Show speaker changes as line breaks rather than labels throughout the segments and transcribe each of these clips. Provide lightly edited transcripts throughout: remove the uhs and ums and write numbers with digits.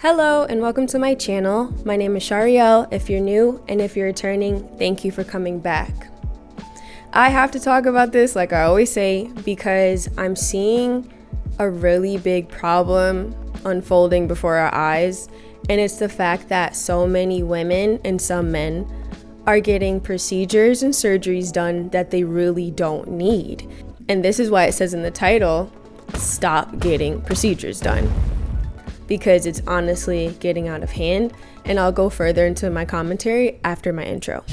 Hello and welcome to my channel. My name is Shariel if you're new, and if you're returning, thank you for coming back. I have to talk about this like I always say because I'm seeing a really big problem unfolding before our eyes, and it's the fact that so many women and some men are getting procedures and surgeries done that they really don't need. And this is why it says in the title, stop getting procedures done. Because it's honestly getting out of hand, and I'll go further into my commentary after my intro.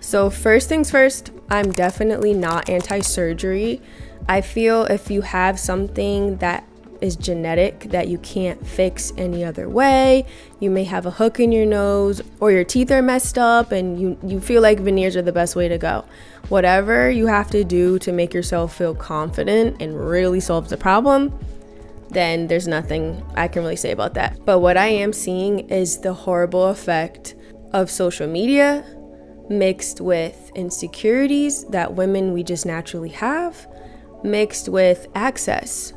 So first things first, I'm definitely not anti-surgery. I feel if you have something that is genetic that you can't fix any other way, you may have a hook in your nose or your teeth are messed up and you feel like veneers are the best way to go. Whatever you have to do to make yourself feel confident and really solve the problem, then there's nothing I can really say about that. But what I am seeing is the horrible effect of social media mixed with insecurities that women we just naturally have, mixed with access.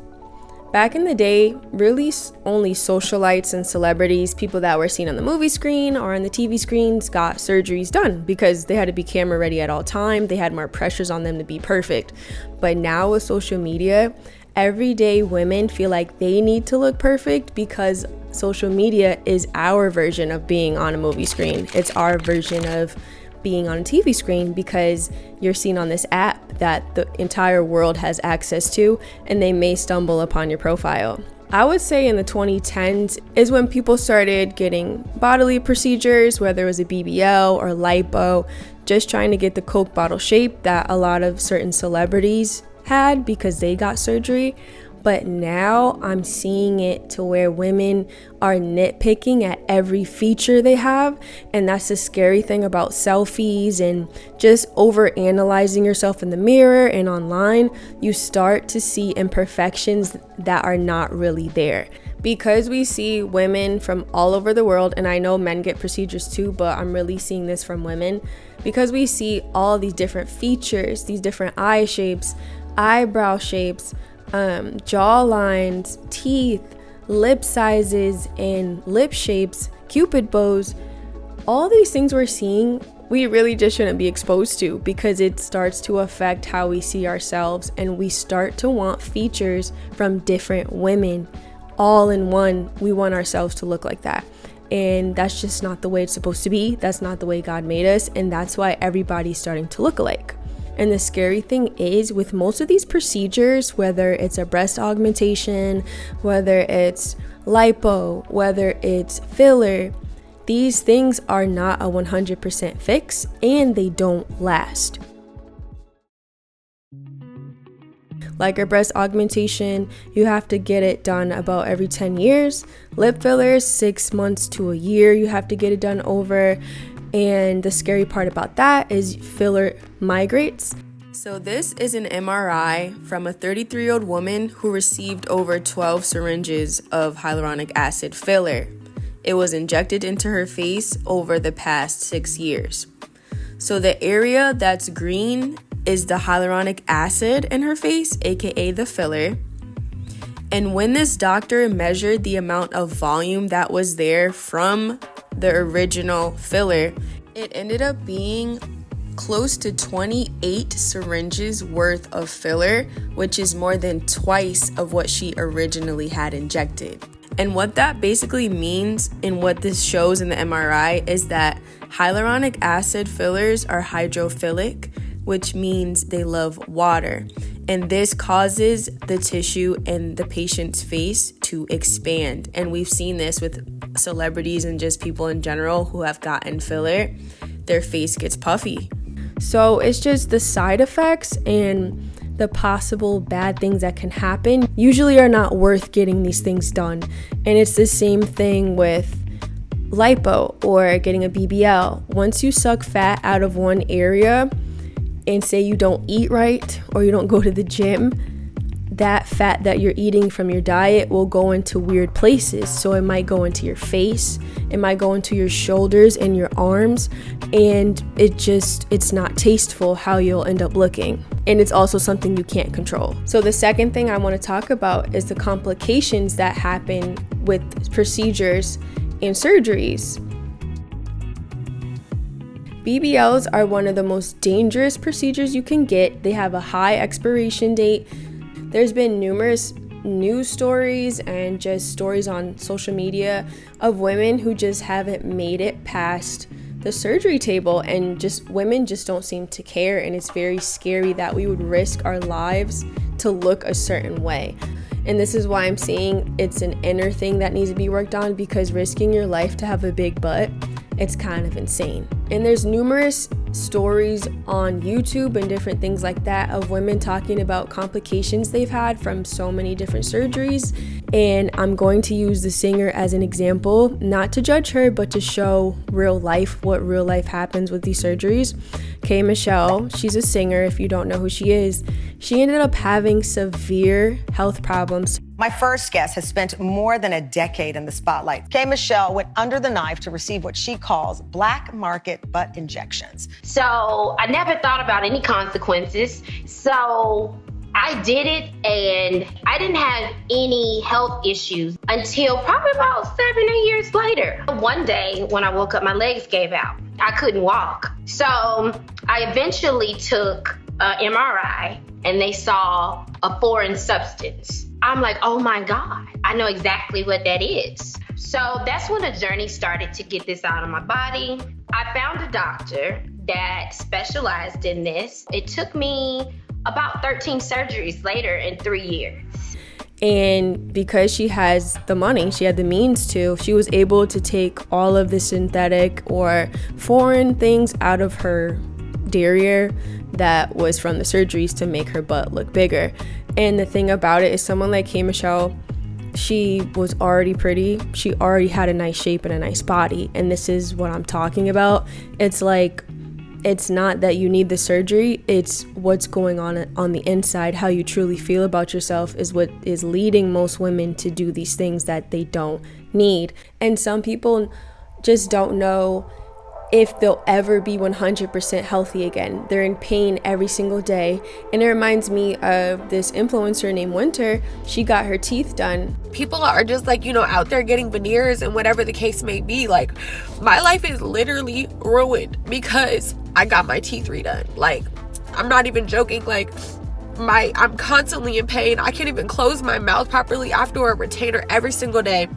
Back in the day, really only socialites and celebrities, people that were seen on the movie screen or on the TV screens, got surgeries done because they had to be camera ready at all time. They had more pressures on them to be perfect. But now with social media, everyday women feel like they need to look perfect because social media is our version of being on a movie screen. It's our version of being on a TV screen because you're seen on this app that the entire world has access to, and they may stumble upon your profile. I would say in the 2010s is when people started getting bodily procedures, whether it was a BBL or lipo, just trying to get the Coke bottle shape that a lot of certain celebrities had because they got surgery. But now I'm seeing it to where women are nitpicking at every feature they have. And that's the scary thing about selfies and just over analyzing yourself in the mirror and online. You start to see imperfections that are not really there. Because we see women from all over the world, and I know men get procedures too, but I'm really seeing this from women. Because we see all these different features, these different eye shapes, eyebrow shapes, jaw lines, teeth, lip sizes, and lip shapes, cupid bows. All these things we're seeing, we really just shouldn't be exposed to because it starts to affect how we see ourselves, and we start to want features from different women all in one. We want ourselves to look like that, and that's just not the way it's supposed to be. That's not the way God made us, and that's why everybody's starting to look alike. And the scary thing is with most of these procedures, whether it's a breast augmentation, whether it's lipo, whether it's filler, these things are not a 100% fix and they don't last. Like a breast augmentation, you have to get it done about every 10 years. Lip fillers, 6 months to a year, you have to get it done over. And the scary part about that is filler migrates. So this is an MRI from a 33-year-old woman who received over 12 syringes of hyaluronic acid filler. It was injected into her face over the past 6 years. So the area that's green is the hyaluronic acid in her face, aka the filler. And when this doctor measured the amount of volume that was there from the original filler, it ended up being close to 28 syringes worth of filler, which is more than twice of what she originally had injected. And what that basically means and what this shows in the MRI is that hyaluronic acid fillers are hydrophilic, which means they love water. And this causes the tissue in the patient's face to expand. And we've seen this with celebrities and just people in general who have gotten filler. Their face gets puffy. So it's just the side effects and the possible bad things that can happen usually are not worth getting these things done. And it's the same thing with lipo or getting a BBL. Once you suck fat out of one area and say you don't eat right or you don't go to the gym, that fat that you're eating from your diet will go into weird places. So it might go into your face, it might go into your shoulders and your arms, and it's not tasteful how you'll end up looking. And it's also something you can't control. So the second thing I want to talk about is the complications that happen with procedures and surgeries. BBLs are one of the most dangerous procedures you can get. They have a high expiration date. There's been numerous news stories and just stories on social media of women who just haven't made it past the surgery table, and just women just don't seem to care, and it's very scary that we would risk our lives to look a certain way. And this is why I'm saying it's an inner thing that needs to be worked on, because risking your life to have a big butt, it's kind of insane. And there's numerous stories on YouTube and different things like that of women talking about complications they've had from so many different surgeries. And I'm going to use the singer as an example, not to judge her, but to show real life, what real life happens with these surgeries. K. Michelle, she's a singer. If you don't know who she is, she ended up having severe health problems.
My first guest has spent more than a decade in the spotlight. K. Michelle went under the knife to receive what she calls black market butt injections.
So I never thought about any consequences. So I did it, and I didn't have any health issues until probably about 7 or 8 years later. One day when I woke up, my legs gave out. I couldn't walk. So I eventually took an MRI, and they saw a foreign substance. I'm like, oh my God, I know exactly what that is. So that's when the journey started to get this out of my body. I found a doctor that specialized in this. It took me about 13 surgeries later in 3 years.
And because she has the money, she had the means to, she was able to take all of the synthetic or foreign things out of her derriere that was from the surgeries to make her butt look bigger. And the thing about it is, someone like K. Michelle, she was already pretty. She already had a nice shape and a nice body. And this is what I'm talking about. It's like, it's not that you need the surgery, it's what's going on the inside. How you truly feel about yourself is what is leading most women to do these things that they don't need. And some people just don't know if they'll ever be 100% healthy again. They're in pain every single day. And it reminds me of this influencer named Winter. She got her teeth done.
People are just like, out there getting veneers and whatever the case may be. Like, my life is literally ruined because I got my teeth redone. Like, I'm not even joking. Like, I'm constantly in pain. I can't even close my mouth properly. I have to wear a retainer every single day,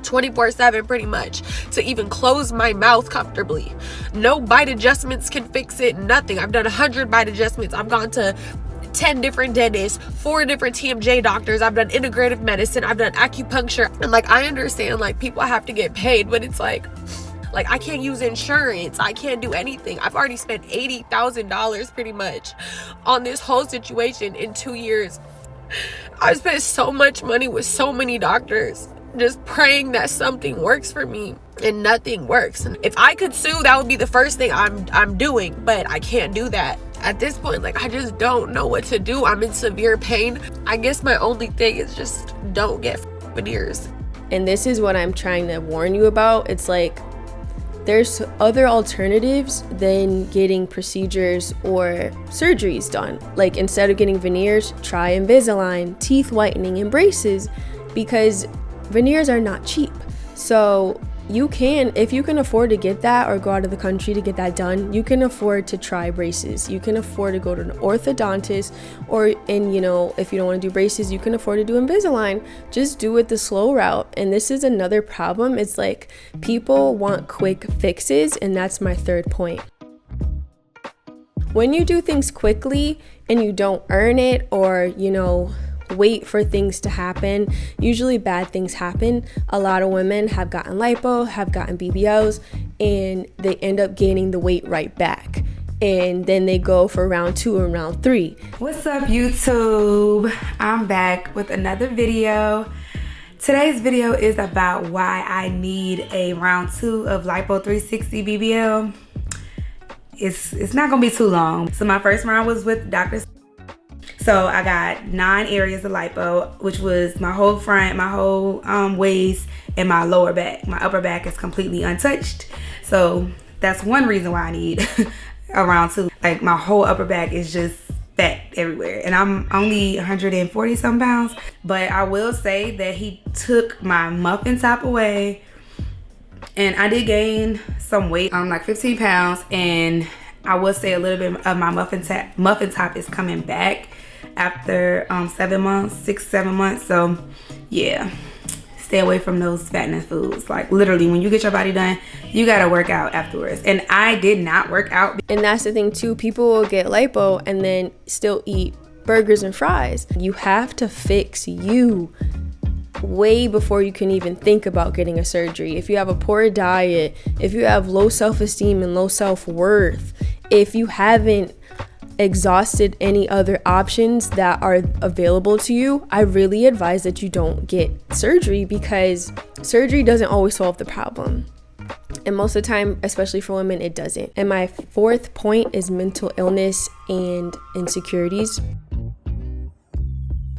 24/7 pretty much, to even close my mouth comfortably. No bite adjustments can fix it, nothing. I've done 100 bite adjustments. I've gone to 10 different dentists, 4 different TMJ doctors. I've done integrative medicine. I've done acupuncture. And like, I understand like people have to get paid, but it's like I can't use insurance. I can't do anything. I've already spent $80,000 pretty much on this whole situation in 2 years. I've spent so much money with so many doctors, just praying that something works for me, and nothing works. And if I could sue, that would be the first thing I'm doing, but I can't do that. At this point, like, I just don't know what to do. I'm in severe pain. I guess my only thing is just don't get veneers.
And this is what I'm trying to warn you about. It's like, there's other alternatives than getting procedures or surgeries done. Like, instead of getting veneers, try Invisalign, teeth whitening, and braces, because veneers are not cheap. So you can, if you can afford to get that or go out of the country to get that done, you can afford to try braces. You can afford to go to an orthodontist, and if you don't want to do braces, you can afford to do Invisalign. Just do it the slow route. And this is another problem. It's like, people want quick fixes, and that's my third point. When you do things quickly and you don't earn it, or wait for things to happen, usually bad things happen. A lot of women have gotten lipo, have gotten BBLs, and they end up gaining the weight right back. And then they go for round 2 and round 3.
What's up, YouTube? I'm back with another video. Today's video is about why I need a round 2 of Lipo 360 BBL. It's not gonna be too long. So my first round was with Dr. So I got 9 areas of lipo, which was my whole front, my whole waist, and my lower back. My upper back is completely untouched. So that's one reason why I need a round 2. Like, my whole upper back is just fat everywhere, and I'm only 140 some pounds. But I will say that he took my muffin top away, and I did gain some weight, like 15 pounds, and I will say a little bit of my muffin top is coming back after 7 months, 6-7 months. So yeah, stay away from those fattening foods. Like, literally, when you get your body done, you gotta work out afterwards. And I did not work out.
And that's the thing too, people will get lipo and then still eat burgers and fries. You have to fix you way before you can even think about getting a surgery. If you have a poor diet, if you have low self-esteem and low self-worth, if you haven't exhausted any other options that are available to you, I really advise that you don't get surgery, because surgery doesn't always solve the problem. And most of the time, especially for women, it doesn't. And my 4th point is mental illness and insecurities.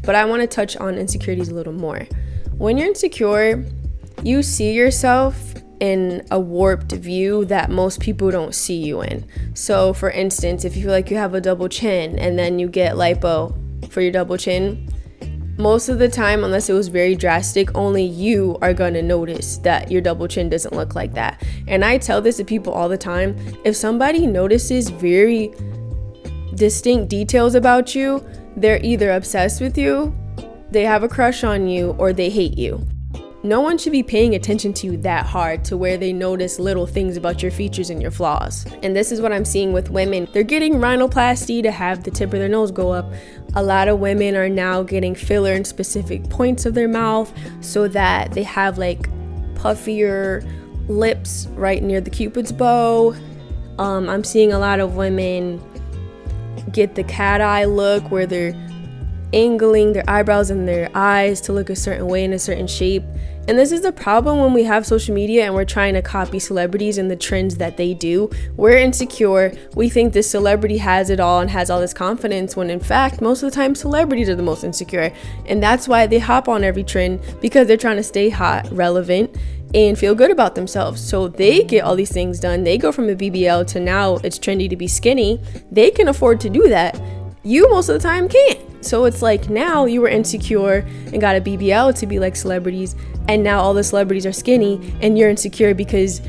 But I want to touch on insecurities a little more. When you're insecure, you see yourself in a warped view that most people don't see you in. So for instance, if you feel like you have a double chin and then you get lipo for your double chin, most of the time, unless it was very drastic, only you are gonna notice that your double chin doesn't look like that. And I tell this to people all the time. If somebody notices very distinct details about you, they're either obsessed with you, they have a crush on you, or they hate you. No one should be paying attention to you that hard to where they notice little things about your features and your flaws. And this is what I'm seeing with women. They're getting rhinoplasty to have the tip of their nose go up. A lot of women are now getting filler in specific points of their mouth so that they have like puffier lips right near the cupid's bow. I'm seeing a lot of women get the cat eye look where they're angling their eyebrows and their eyes to look a certain way in a certain shape. And this is the problem when we have social media and we're trying to copy celebrities and the trends that they do. We're insecure. We think this celebrity has it all and has all this confidence, when in fact, most of the time celebrities are the most insecure. And that's why they hop on every trend, because they're trying to stay hot, relevant, and feel good about themselves. So they get all these things done. They go from a BBL to now it's trendy to be skinny. They can afford to do that. You most of the time can't. So it's like, now you were insecure and got a BBL to be like celebrities, and now all the celebrities are skinny and you're insecure because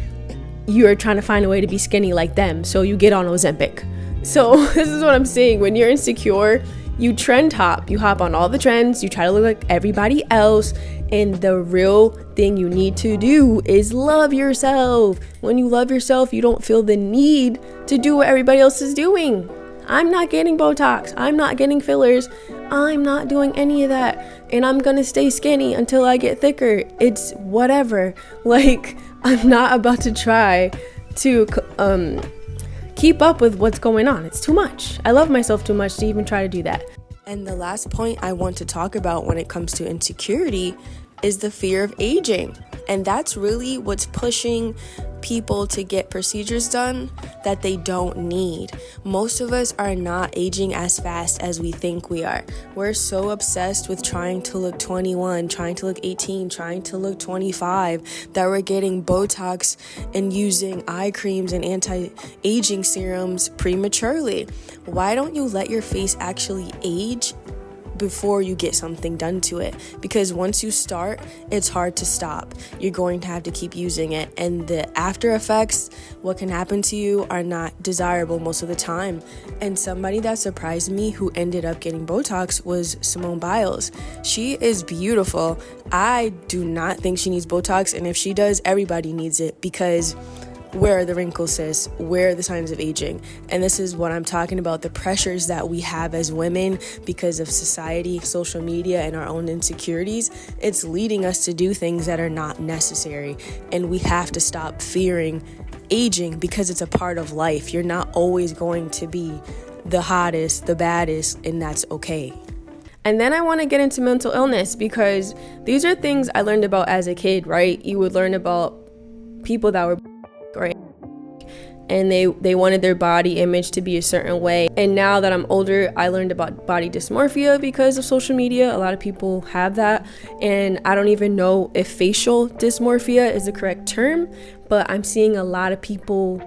you're trying to find a way to be skinny like them. So you get on Ozempic. So this is what I'm saying. When you're insecure, you trend hop. You hop on all the trends. You try to look like everybody else. And the real thing you need to do is love yourself. When you love yourself, you don't feel the need to do what everybody else is doing. I'm not getting Botox. I'm not getting fillers. I'm not doing any of that. And I'm gonna stay skinny until I get thicker. It's whatever. Like, I'm not about to try to keep up with what's going on. It's too much. I love myself too much to even try to do that. And the last point I want to talk about when it comes to insecurity is the fear of aging. And that's really what's pushing people to get procedures done that they don't need. Most of us are not aging as fast as we think we are. We're so obsessed with trying to look 21, trying to look 18, trying to look 25 that we're getting Botox and using eye creams and anti-aging serums prematurely. Why don't you let your face actually age before you get something done to it? Because once you start, it's hard to stop. You're going to have to keep using it, and the after effects, what can happen to you, are not desirable most of the time. And somebody that surprised me who ended up getting Botox was Simone Biles. She is beautiful. I do not think she needs Botox, and if she does, everybody needs it, because where are the wrinkles, sis? Where are the signs of aging? And this is what I'm talking about, the pressures that we have as women because of society, social media, and our own insecurities. It's leading us to do things that are not necessary. And we have to stop fearing aging, because it's a part of life. You're not always going to be the hottest, the baddest, and that's okay. And then I want to get into mental illness, because these are things I learned about as a kid, right? You would learn about people that were right. and they wanted their body image to be a certain way. And now that I'm older, I learned about body dysmorphia because of social media. A lot of people have that, and I don't even know if facial dysmorphia is the correct term, but I'm seeing a lot of people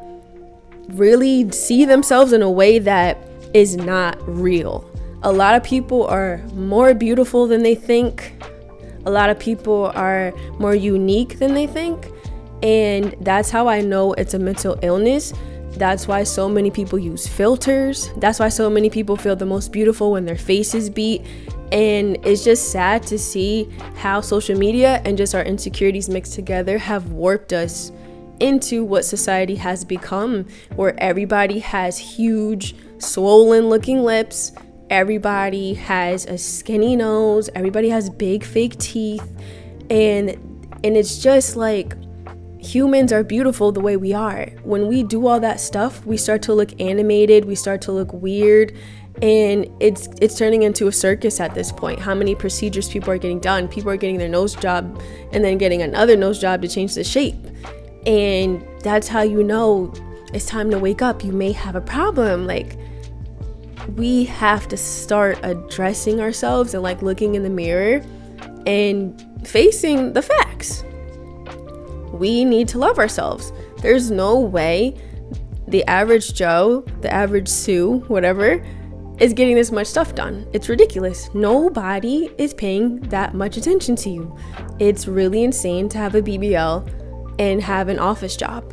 really see themselves in a way that is not real. A lot of people are more beautiful than they think. A lot of people are more unique than they think. And that's how I know it's a mental illness. That's why so many people use filters. That's why so many people feel the most beautiful when their face is beat. And it's just sad to see how social media and just our insecurities mixed together have warped us into what society has become, where everybody has huge, swollen looking lips. Everybody has a skinny nose. Everybody has big fake teeth. And it's just like, humans are beautiful the way we are. When we do all that stuff, we start to look animated, we start to look weird, and it's turning into a circus at this point. How many procedures people are getting done? People are getting their nose job and then getting another nose job to change the shape. And that's how you know it's time to wake up. You may have a problem. Like, we have to start addressing ourselves and like looking in the mirror and facing the facts. We need to love ourselves. There's no way the average Joe, the average Sue, whatever, is getting this much stuff done. It's ridiculous. Nobody is paying that much attention to you. It's really insane to have a BBL and have an office job.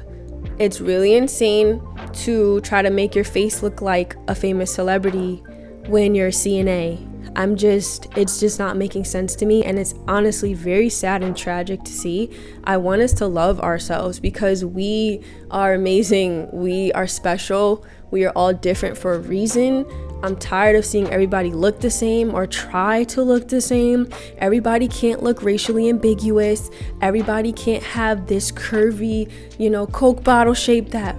It's really insane to try to make your face look like a famous celebrity when you're a CNA. It's just not making sense to me, and it's honestly very sad and tragic to see. I want us to love ourselves because we are amazing, we are special, we are all different for a reason. I'm tired of seeing everybody look the same or try to look the same. Everybody can't look racially ambiguous. Everybody can't have this curvy, Coke bottle shape that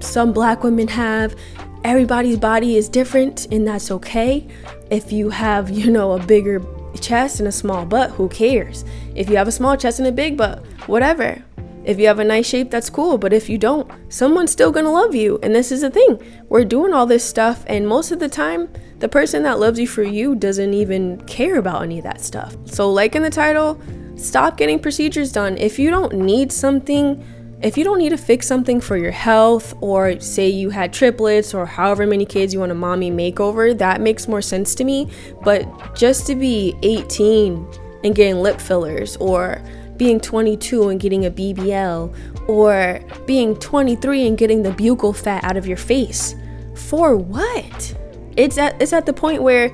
some black women have. Everybody's body is different, and that's okay. If you have, a bigger chest and a small butt, who cares? If you have a small chest and a big butt, whatever. If you have a nice shape, that's cool. But if you don't, someone's still gonna love you. And this is the thing. We're doing all this stuff, and most of the time, the person that loves you for you doesn't even care about any of that stuff. So like in the title, stop getting procedures done. If you don't need to fix something for your health, or say you had triplets or however many kids you want a mommy makeover, that makes more sense to me. But just to be 18 and getting lip fillers, or being 22 and getting a BBL, or being 23 and getting the buccal fat out of your face, for what? It's at the point where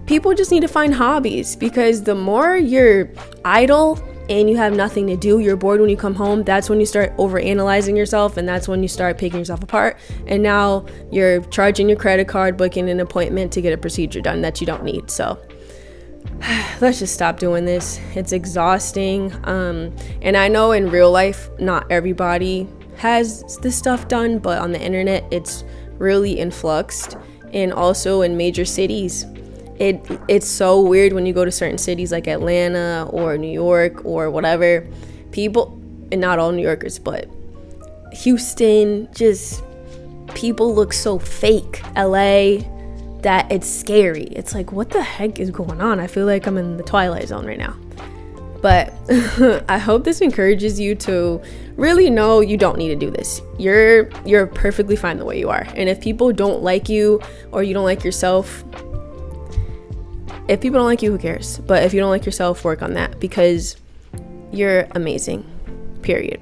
people just need to find hobbies, because the more you're idle and you have nothing to do, you're bored when you come home, that's when you start overanalyzing yourself, and that's when you start picking yourself apart. And now you're charging your credit card, booking an appointment to get a procedure done that you don't need. So let's just stop doing this. It's exhausting. And I know in real life, not everybody has this stuff done, but on the internet, it's really influxed. And also in major cities, it's so weird when you go to certain cities like Atlanta or New York or whatever. People, and not all New Yorkers, but Houston, just people look so fake. LA, that it's scary. It's like, what the heck is going on? I feel like I'm in the Twilight Zone right now. But I hope this encourages you to really know you don't need to do this. You're perfectly fine the way you are. And if people don't like you, or you don't like yourself, if people don't like you, who cares? But if you don't like yourself, work on that, because you're amazing, period.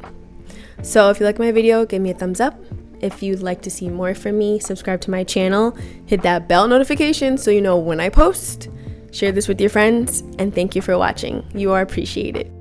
So if you like my video, give me a thumbs up. If you'd like to see more from me, subscribe to my channel, hit that bell notification so you know when I post. Share this with your friends, and thank you for watching. You are appreciated.